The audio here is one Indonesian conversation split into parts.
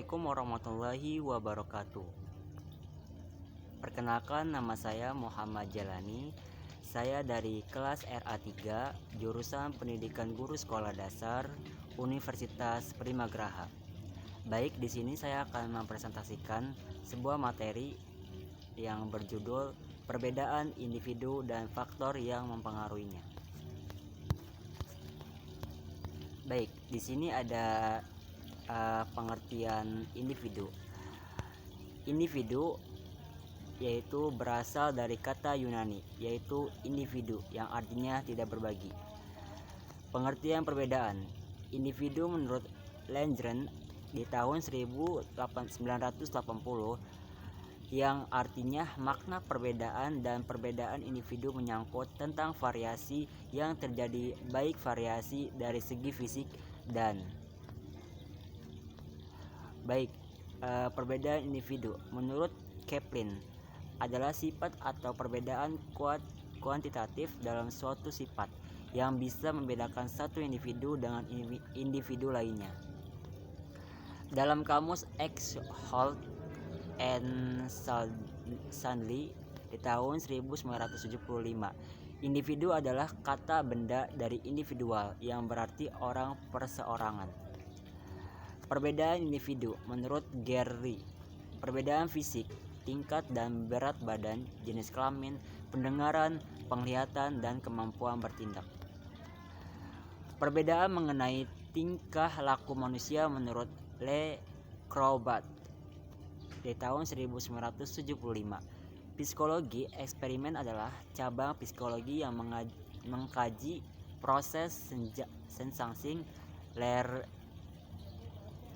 Assalamualaikum warahmatullahi wabarakatuh. Perkenalkan, nama saya Muhammad Jalani. Saya dari kelas RA3, jurusan Pendidikan Guru Sekolah Dasar, Universitas Primagraha. Baik, di sini saya akan mempresentasikan sebuah materi yang berjudul Perbedaan Individu dan Faktor yang Mempengaruhinya. Baik, di sini ada pengertian individu. Individu yaitu berasal dari kata Yunani, yaitu individu, yang artinya tidak berbagi. Pengertian perbedaan individu menurut Landgren di tahun 1980, yang artinya makna perbedaan dan perbedaan individu menyangkut tentang variasi yang terjadi, baik variasi dari segi fisik dan perbedaan individu menurut Kaplan adalah sifat atau perbedaan kuantitatif dalam suatu sifat yang bisa membedakan satu individu dengan individu lainnya. Dalam kamus Eckholt and Sandley di tahun 1975, individu adalah kata benda dari individual yang berarti orang perseorangan. Perbedaan individu menurut Gary: perbedaan fisik, tingkat dan berat badan, jenis kelamin, pendengaran, penglihatan, dan kemampuan bertindak. Perbedaan mengenai tingkah laku manusia menurut Le Creubat di tahun 1975. Psikologi eksperimen adalah cabang psikologi yang mengkaji proses sensing,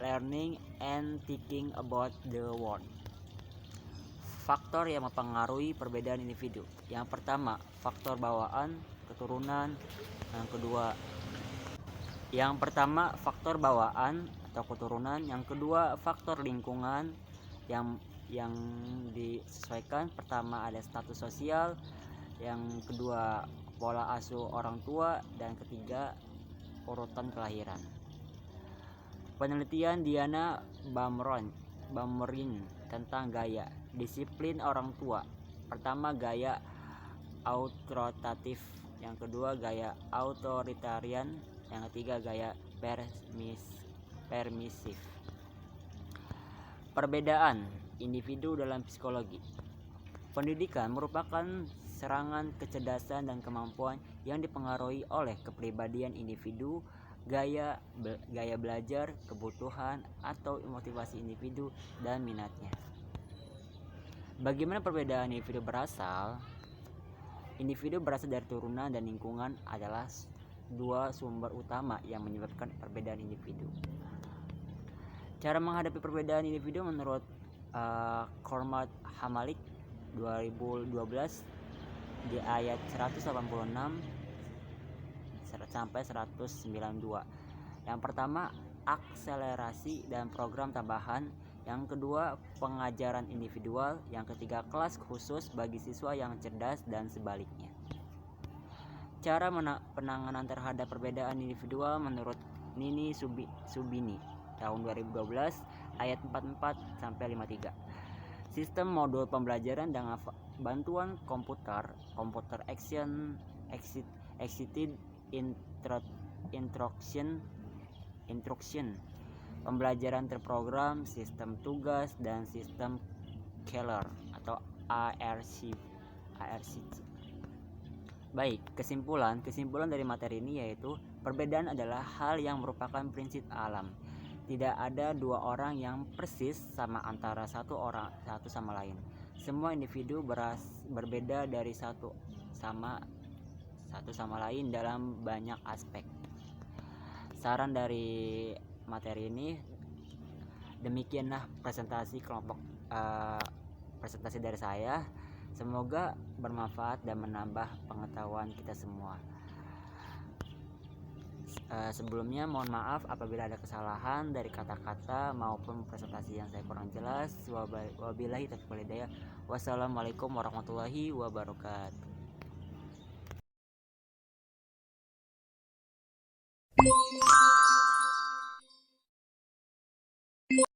learning, and thinking about the world. Faktor yang mempengaruhi perbedaan individu. Yang pertama, faktor bawaan, keturunan. Faktor bawaan atau keturunan. Yang kedua, faktor lingkungan yang disesuaikan. Pertama ada status sosial, yang kedua pola asuh orang tua, dan ketiga urutan kelahiran. Penelitian Diana Baumrind tentang gaya disiplin orang tua. Pertama, gaya autoritatif, yang kedua gaya authoritarian, yang ketiga gaya permisif. Perbedaan individu dalam psikologi. Pendidikan merupakan serangan kecerdasan dan kemampuan yang dipengaruhi oleh kepribadian individu, gaya belajar, kebutuhan atau motivasi individu, dan minatnya. Bagaimana perbedaan individu berasal? Individu berasal dari turunan dan lingkungan adalah dua sumber utama yang menyebabkan perbedaan individu. Cara menghadapi perbedaan individu menurut Cormac Hamalik 2012 di ayat 186 sampai 192. Yang pertama, akselerasi dan program tambahan. Yang kedua, pengajaran individual. Yang ketiga, kelas khusus bagi siswa yang cerdas, dan sebaliknya. Cara penanganan terhadap perbedaan individual menurut Nini Subini tahun 2012 ayat 44 sampai 53. Sistem modul pembelajaran dengan bantuan komputer excited instruction, pembelajaran terprogram, sistem tugas, dan sistem Keller atau ARC. Baik, kesimpulan dari materi ini yaitu perbedaan adalah hal yang merupakan prinsip alam. Tidak ada dua orang yang persis sama antara satu sama lain. Semua individu berbeda dari satu sama lain dalam banyak aspek. Saran dari materi ini, demikianlah presentasi dari saya. Semoga bermanfaat dan menambah pengetahuan kita semua. Sebelumnya mohon maaf apabila ada kesalahan dari kata-kata maupun presentasi yang saya kurang jelas. Wabillahi taufiq wal hidayah. Wassalamualaikum warahmatullahi wabarakatuh.